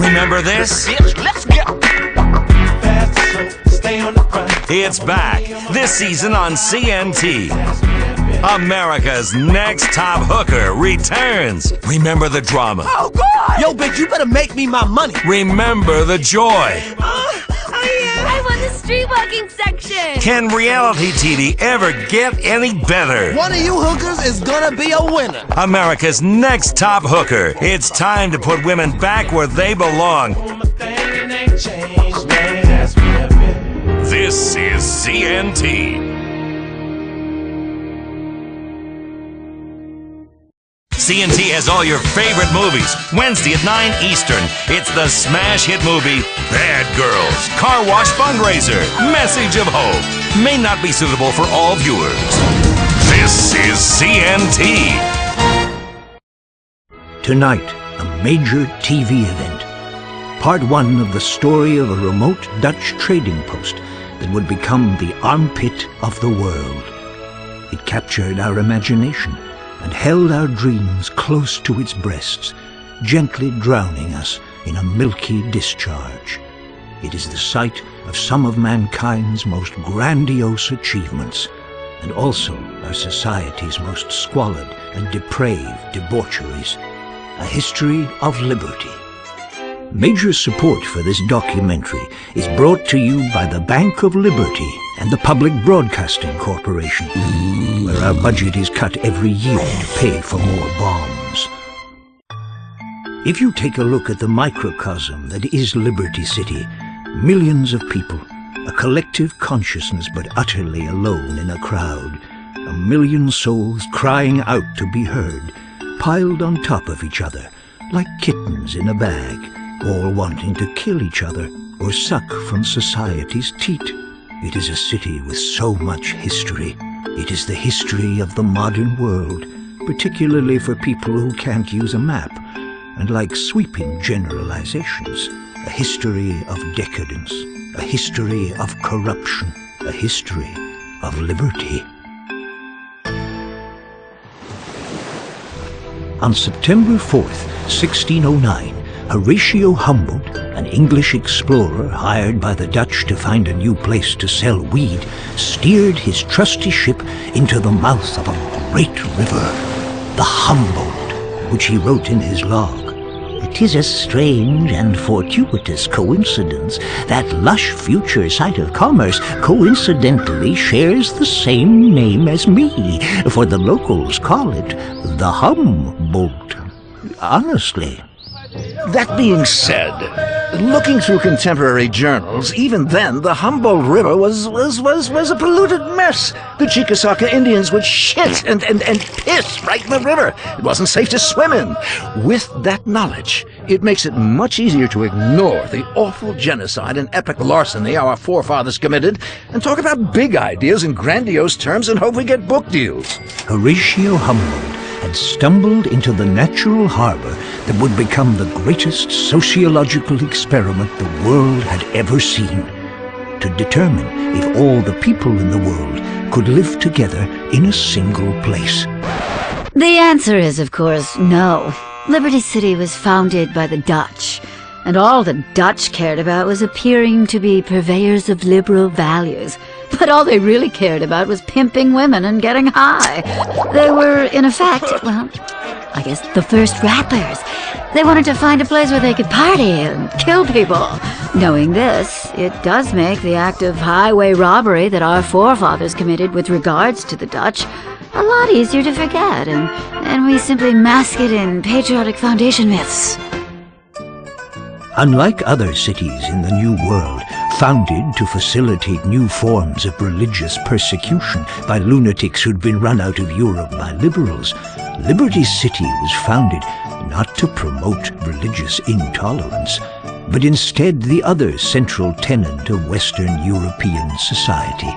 Remember this? Let's go. It's back this season on CNT. America's Next Top Hooker returns. Remember the drama. Oh, God! Yo, bitch, you better make me my money. Remember the joy. I won the street walking section. Can reality TV ever get any better? One of you hookers is gonna be a winner. America's Next Top Hooker. It's time to put women back where they belong. This is CNT. CNT has all your favorite movies. Wednesday at 9 Eastern. It's the smash hit movie, Bad Girls. Car wash fundraiser. Message of hope. May not be suitable for all viewers. This is CNT. Tonight, a major TV event. Part 1 of the story of a remote Dutch trading post that would become the armpit of the world. It captured our imagination and held our dreams close to its breasts, gently drowning us in a milky discharge. It is the site of some of mankind's most grandiose achievements, and also our society's most squalid and depraved debaucheries. A history of liberty. Major support for this documentary is brought to you by the Bank of Liberty and the Public Broadcasting Corporation, where our budget is cut every year to pay for more bombs. If you take a look at the microcosm that is Liberty City, millions of people, a collective consciousness but utterly alone in a crowd, a million souls crying out to be heard, piled on top of each other, like kittens in a bag, all wanting to kill each other or suck from society's teat. It is a city with so much history. It is the history of the modern world, particularly for people who can't use a map, and like sweeping generalizations, a history of decadence, a history of corruption, a history of liberty. On September 4th, 1609, Horatio Humboldt, an English explorer hired by the Dutch to find a new place to sell weed, steered his trusty ship into the mouth of a great river, the Humboldt, which he wrote in his log. "It is a strange and fortuitous coincidence that lush future site of commerce coincidentally shares the same name as me, for the locals call it the Humboldt. Honestly." That being said, looking through contemporary journals, even then the Humboldt River was a polluted mess. The Chickasaw Indians would shit and piss right in the river. It wasn't safe to swim in. With that knowledge, it makes it much easier to ignore the awful genocide and epic larceny our forefathers committed and talk about big ideas in grandiose terms and hope we get book deals. Horatio Humboldt had stumbled into the natural harbor that would become the greatest sociological experiment the world had ever seen, to determine if all the people in the world could live together in a single place. The answer is, of course, no. Liberty City was founded by the Dutch, and all the Dutch cared about was appearing to be purveyors of liberal values. But all they really cared about was pimping women and getting high. They were, in effect, well, I guess the first rappers. They wanted to find a place where they could party and kill people. Knowing this, it does make the act of highway robbery that our forefathers committed with regards to the Dutch a lot easier to forget, and we simply mask it in patriotic foundation myths. Unlike other cities in the New World, founded to facilitate new forms of religious persecution by lunatics who'd been run out of Europe by liberals, Liberty City was founded not to promote religious intolerance, but instead the other central tenet of Western European society,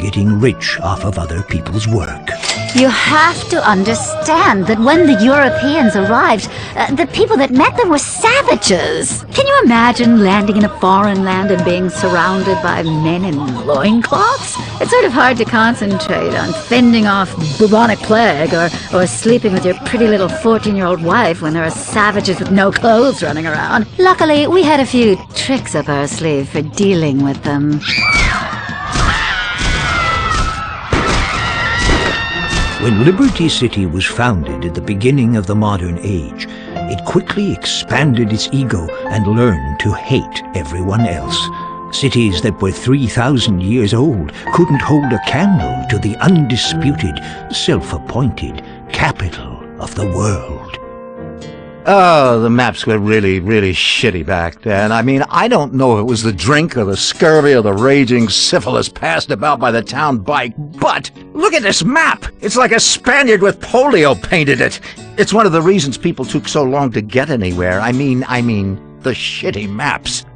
getting rich off of other people's work. You have to understand that when the Europeans arrived, the people that met them were savages. Can you imagine landing in a foreign land and being surrounded by men in loincloths? It's sort of hard to concentrate on fending off bubonic plague or sleeping with your pretty little 14-year-old wife when there are savages with no clothes running around. Luckily, we had a few tricks up our sleeve for dealing with them. When Liberty City was founded at the beginning of the modern age, it quickly expanded its ego and learned to hate everyone else. Cities that were 3,000 years old couldn't hold a candle to the undisputed, self-appointed capital of the world. Oh, the maps were really, really shitty back then. I mean, I don't know if it was the drink or the scurvy or the raging syphilis passed about by the town bike, but look at this map! It's like a Spaniard with polio painted it. It's one of the reasons people took so long to get anywhere. I mean, the shitty maps.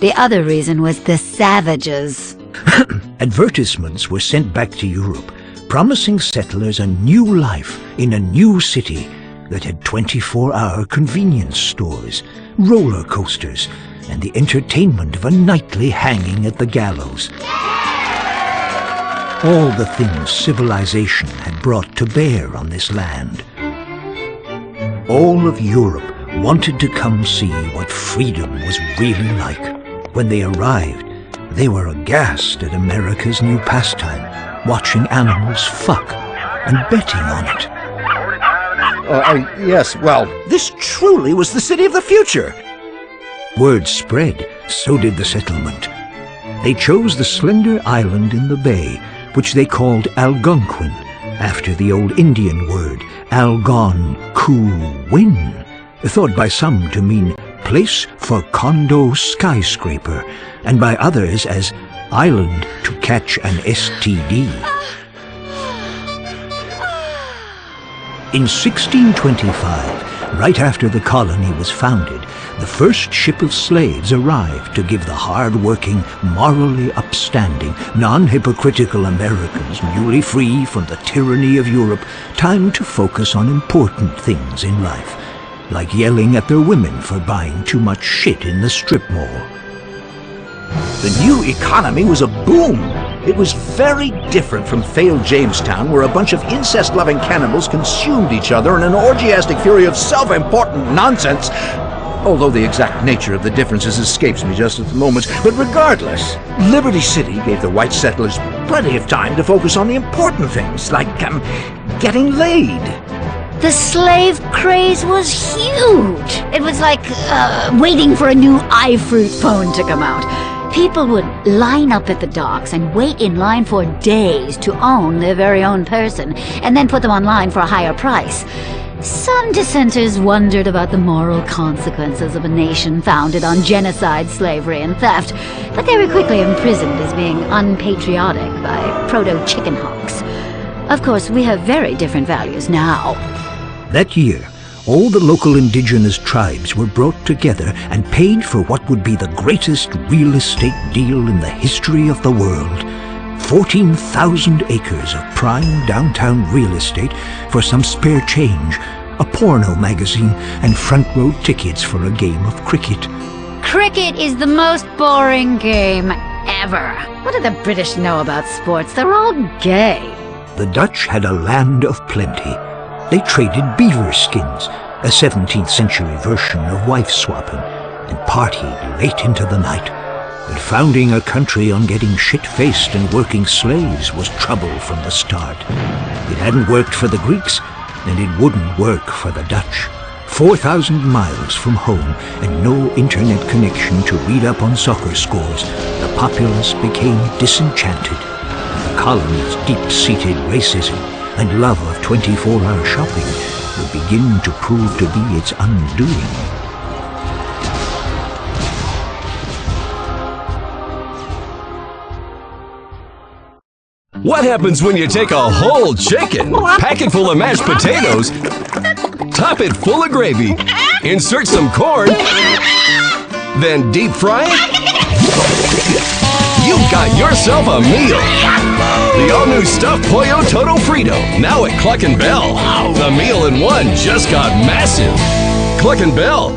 The other reason was the savages. Advertisements were sent back to Europe, promising settlers a new life in a new city that had 24-hour convenience stores, roller coasters, and the entertainment of a nightly hanging at the gallows. All the things civilization had brought to bear on this land. All of Europe wanted to come see what freedom was really like. When they arrived, they were aghast at America's new pastime, watching animals fuck and betting on it. Yes, well, this truly was the city of the future. Word spread, so did the settlement. They chose the slender island in the bay, which they called Algonquin, after the old Indian word Algon-ku-win, thought by some to mean place for condo skyscraper, and by others as island to catch an STD. In 1625, right after the colony was founded, the first ship of slaves arrived to give the hard-working, morally upstanding, non-hypocritical Americans newly free from the tyranny of Europe time to focus on important things in life, like yelling at their women for buying too much shit in the strip mall. The new economy was a boom. It was very different from failed Jamestown, where a bunch of incest-loving cannibals consumed each other in an orgiastic fury of self-important nonsense, although the exact nature of the differences escapes me just at the moment. But regardless, Liberty City gave the white settlers plenty of time to focus on the important things, like getting laid. The slave craze was huge. It was like waiting for a new iFruit phone to come out. People would line up at the docks and wait in line for days to own their very own person, and then put them online for a higher price. Some dissenters wondered about the moral consequences of a nation founded on genocide, slavery, and theft, but they were quickly imprisoned as being unpatriotic by proto-chicken hawks. Of course, we have very different values now. That year, all the local indigenous tribes were brought together and paid for what would be the greatest real estate deal in the history of the world. 14,000 acres of prime downtown real estate for some spare change, a porno magazine, and front row tickets for a game of cricket. Cricket is the most boring game ever. What do the British know about sports? They're all gay. The Dutch had a land of plenty. They traded beaver skins, a 17th century version of wife swapping, and partied late into the night. But founding a country on getting shit-faced and working slaves was trouble from the start. It hadn't worked for the Greeks, and it wouldn't work for the Dutch. 4,000 miles from home and no internet connection to read up on soccer scores, the populace became disenchanted, and the colony's deep-seated racism and love of 24-hour shopping would begin to prove to be its undoing. What happens when you take a whole chicken, pack it full of mashed potatoes, top it full of gravy, insert some corn, then deep fry it? You've got yourself a meal! The all-new stuffed Pollo Toto Frito, now at Cluck and Bell. The meal in one just got massive. Cluck and Bell.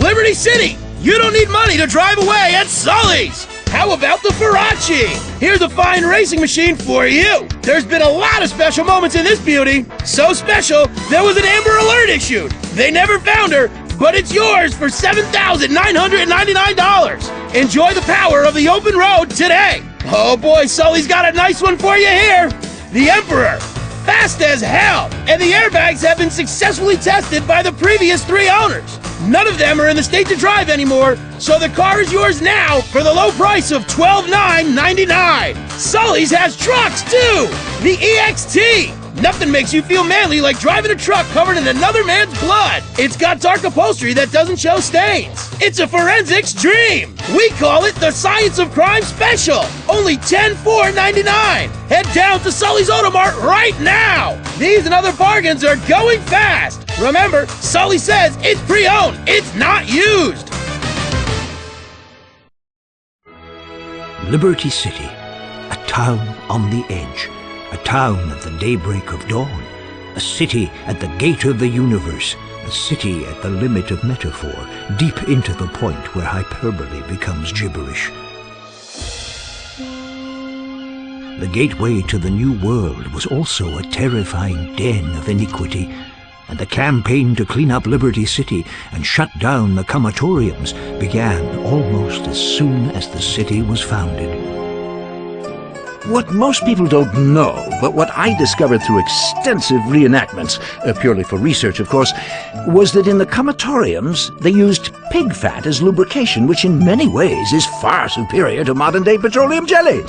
Liberty City, you don't need money to drive away at Sully's. How about the Farachi? Here's a fine racing machine for you. There's been a lot of special moments in this beauty. So special, there was an Amber Alert issued. They never found her, but it's yours for $7,999. Enjoy the power of the open road today. Oh boy, Sully's got a nice one for you here. The Emperor. Fast as hell. And the airbags have been successfully tested by the previous 3 owners. None of them are in the state to drive anymore, so the car is yours now for the low price of $12,999. Sully's has trucks too! The EXT! Nothing makes you feel manly like driving a truck covered in another man's blood. It's got dark upholstery that doesn't show stains. It's a forensics dream. We call it the Science of Crime Special. Only $10,499. Head down to Sully's Automart right now. These and other bargains are going fast. Remember, Sully says it's pre-owned. It's not used. Liberty City, a town on the edge. A town at the daybreak of dawn, a city at the gate of the universe, a city at the limit of metaphor, deep into the point where hyperbole becomes gibberish. The gateway to the new world was also a terrifying den of iniquity, and the campaign to clean up Liberty City and shut down the comatoriums began almost as soon as the city was founded. What most people don't know, but what I discovered through extensive reenactments, purely for research of course, was that in the comatoriums they used pig fat as lubrication, which in many ways is far superior to modern-day petroleum jelly.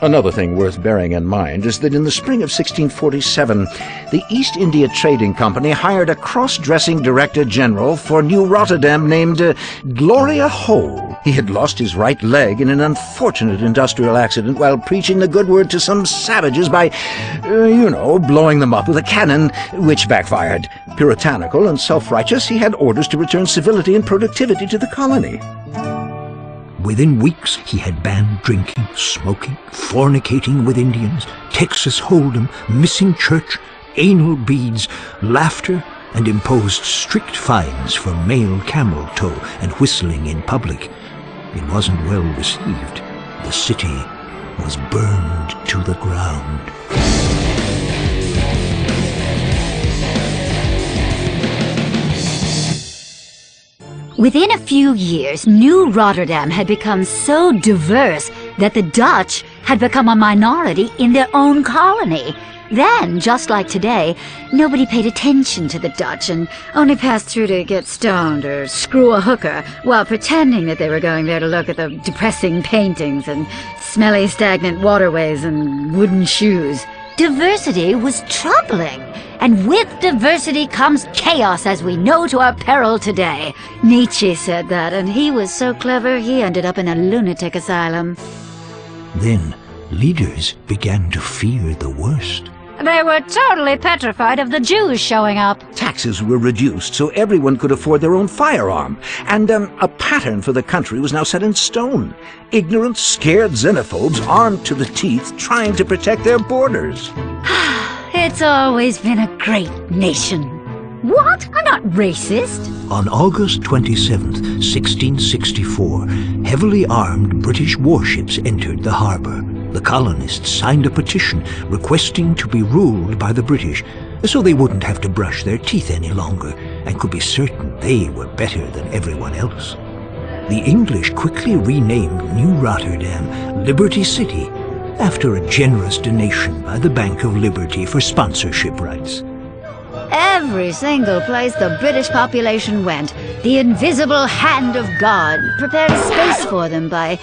Another thing worth bearing in mind is that in the spring of 1647, the East India Trading Company hired a cross-dressing director-general for New Rotterdam named Gloria Hole. He had lost his right leg in an unfortunate industrial accident while preaching the good word to some savages by, blowing them up with a cannon, which backfired. Puritanical and self-righteous, he had orders to return civility and productivity to the colony. Within weeks, he had banned drinking, smoking, fornicating with Indians, Texas Hold'em, missing church, anal beads, laughter, and imposed strict fines for male camel toe and whistling in public. It wasn't well received. The city was burned to the ground. Within a few years, New Rotterdam had become so diverse that the Dutch had become a minority in their own colony. Then, just like today, nobody paid attention to the Dutch and only passed through to get stoned or screw a hooker while pretending that they were going there to look at the depressing paintings and smelly stagnant waterways and wooden shoes. Diversity was troubling, and with diversity comes chaos, as we know to our peril today. Nietzsche said that, and he was so clever he ended up in a lunatic asylum. Then, leaders began to fear the worst. They were totally petrified of the Jews showing up. Taxes were reduced so everyone could afford their own firearm, and a pattern for the country was now set in stone. Ignorant, scared xenophobes armed to the teeth trying to protect their borders. It's always been a great nation. What? I'm not racist. On August 27th, 1664, heavily armed British warships entered the harbor. The colonists signed a petition requesting to be ruled by the British, so they wouldn't have to brush their teeth any longer and could be certain they were better than everyone else. The English quickly renamed New Rotterdam Liberty City after a generous donation by the Bank of Liberty for sponsorship rights. Every single place the British population went, the invisible hand of God prepared a space for them by,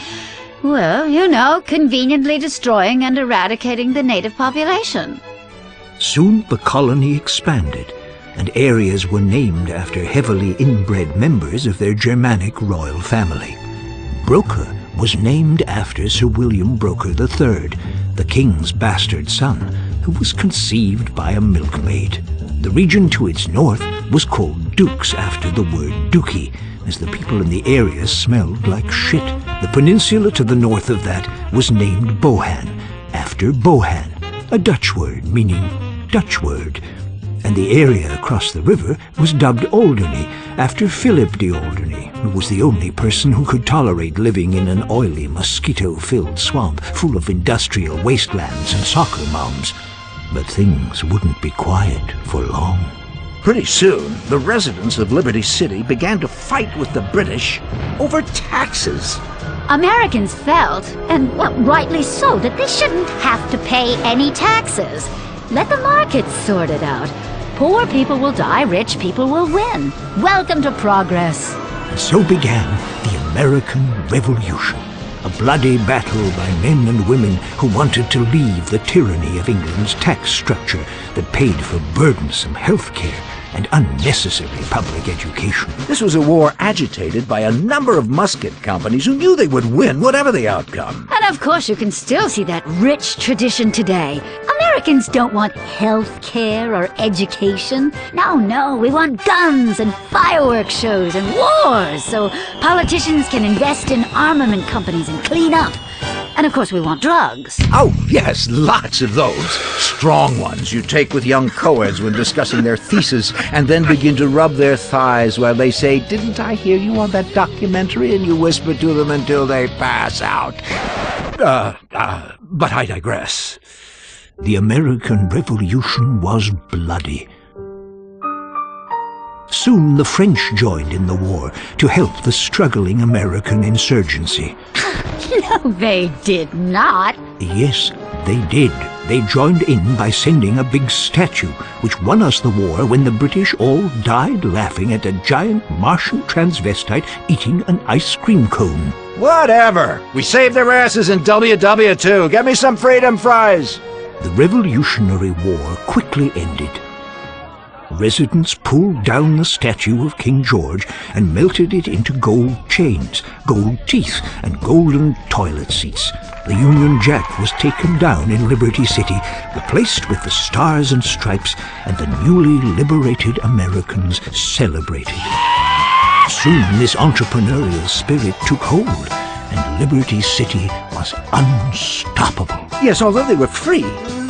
conveniently destroying and eradicating the native population. Soon the colony expanded, and areas were named after heavily inbred members of their Germanic royal family. Broker was named after Sir William Broker III, the king's bastard son, who was conceived by a milkmaid. The region to its north was called Dukes after the word dookie, as the people in the area smelled like shit. The peninsula to the north of that was named Bohan, after Bohan, a Dutch word meaning Dutch word. And the area across the river was dubbed Alderney, after Philip de Alderney, who was the only person who could tolerate living in an oily, mosquito-filled swamp full of industrial wastelands and soccer moms. But things wouldn't be quiet for long. Pretty soon, the residents of Liberty City began to fight with the British over taxes. Americans felt, and well, rightly so, that they shouldn't have to pay any taxes. Let the markets sort it out. Poor people will die, rich people will win. Welcome to progress. And so began the American Revolution, a bloody battle by men and women who wanted to leave the tyranny of England's tax structure that paid for burdensome health care and unnecessary public education. This was a war agitated by a number of musket companies who knew they would win whatever the outcome. And of course you can still see that rich tradition today. Americans don't want health care or education. No, we want guns and fireworks shows and wars so politicians can invest in armament companies and clean up. And of course we want drugs. Oh, yes, lots of those. Strong ones you take with young co-eds when discussing their thesis and then begin to rub their thighs while they say, "Didn't I hear you on that documentary?" and you whisper to them until they pass out. But I digress. The American Revolution was bloody. Soon the French joined in the war to help the struggling American insurgency. No, they did not. Yes, they did. They joined in by sending a big statue, which won us the war when the British all died laughing at a giant Martian transvestite eating an ice cream cone. Whatever. We saved their asses in WW2. Get me some freedom fries. The Revolutionary War quickly ended. Residents pulled down the statue of King George and melted it into gold chains, gold teeth, and golden toilet seats. The Union Jack was taken down in Liberty City, replaced with the Stars and Stripes, and the newly liberated Americans celebrated. Soon this entrepreneurial spirit took hold, and Liberty City was unstoppable. Yes, although they were free,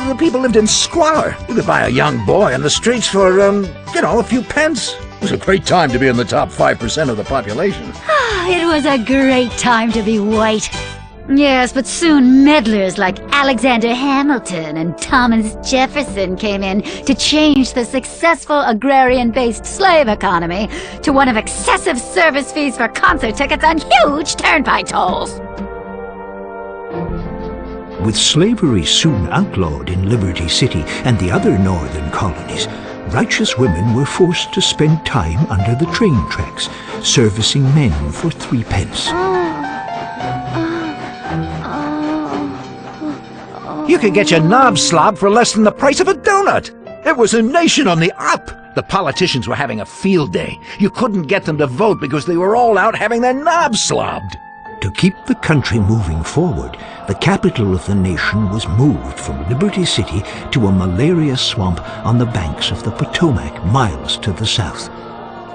the people lived in squalor. You could buy a young boy on the streets for, a few pence. It was a great time to be in the top 5% of the population. It was a great time to be white. Yes, but soon meddlers like Alexander Hamilton and Thomas Jefferson came in to change the successful agrarian-based slave economy to one of excessive service fees for concert tickets and huge turnpike tolls. With slavery soon outlawed in Liberty City and the other northern colonies, righteous women were forced to spend time under the train tracks, servicing men for 3 pence. You could get your knob slobbed for less than the price of a donut. It was a nation on the up. The politicians were having a field day. You couldn't get them to vote because they were all out having their knobs slobbed. To keep the country moving forward, the capital of the nation was moved from Liberty City to a malaria swamp on the banks of the Potomac, miles to the south.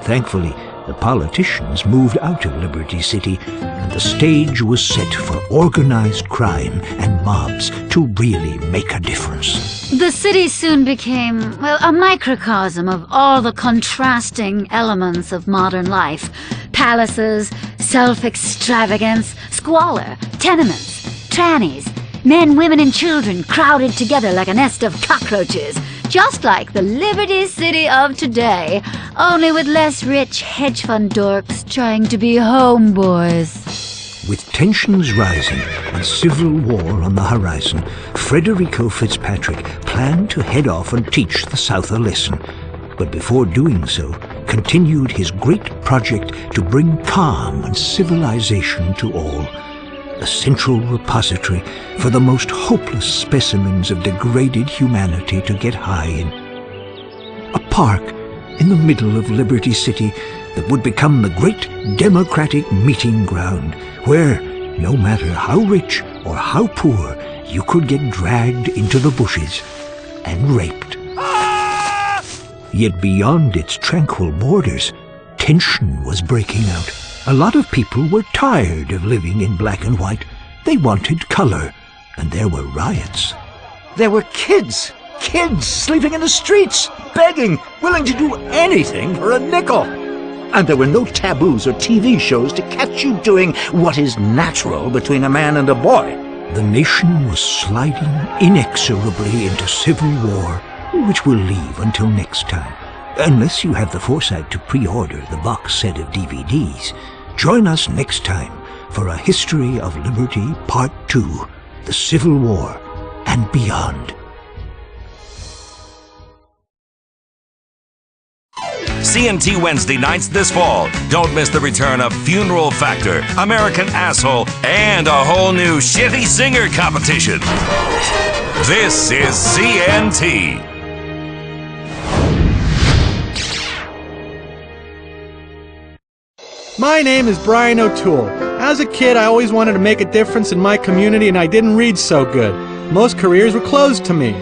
Thankfully, the politicians moved out of Liberty City, and the stage was set for organized crime and mobs to really make a difference. The city soon became, a microcosm of all the contrasting elements of modern life. Palaces, self-extravagance, squalor, tenements, trannies, men, women, and children crowded together like a nest of cockroaches. Just like the Liberty City of today, only with less rich hedge fund dorks trying to be homeboys. With tensions rising and civil war on the horizon, Frederico Fitzpatrick planned to head off and teach the South a lesson. But before doing so, continued his great project to bring calm and civilization to all. A central repository for the most hopeless specimens of degraded humanity to get high in. A park in the middle of Liberty City that would become the great democratic meeting ground where, no matter how rich or how poor, you could get dragged into the bushes and raped. Yet beyond its tranquil borders, tension was breaking out. A lot of people were tired of living in black and white. They wanted color, and there were riots. There were kids sleeping in the streets, begging, willing to do anything for a nickel. And there were no taboos or TV shows to catch you doing what is natural between a man and a boy. The nation was sliding inexorably into civil war, which we'll leave until next time. Unless you have the foresight to pre-order the box set of DVDs. Join us next time for A History of Liberty Part 2, The Civil War and Beyond. CNT Wednesday nights this fall. Don't miss the return of Funeral Factor, American Asshole, and a whole new shitty singer competition. This is CNT. My name is Brian O'Toole. As a kid, I always wanted to make a difference in my community, and I didn't read so good. Most careers were closed to me.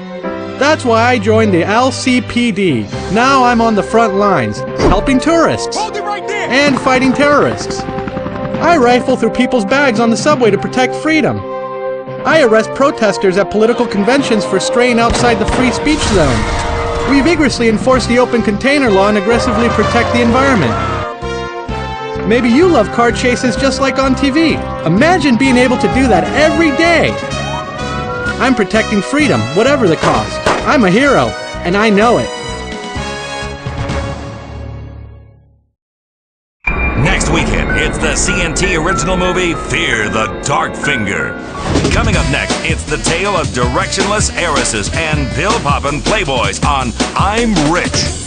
That's why I joined the LCPD. Now I'm on the front lines, helping tourists and fighting terrorists. I rifle through people's bags on the subway to protect freedom. I arrest protesters at political conventions for straying outside the free speech zone. We vigorously enforce the open container law and aggressively protect the environment. Maybe you love car chases just like on TV. Imagine being able to do that every day. I'm protecting freedom, whatever the cost. I'm a hero, and I know it. Next weekend, it's the CNT original movie, Fear the Dark Finger. Coming up next, it's the tale of directionless heiresses and pill-poppin' playboys on I'm Rich.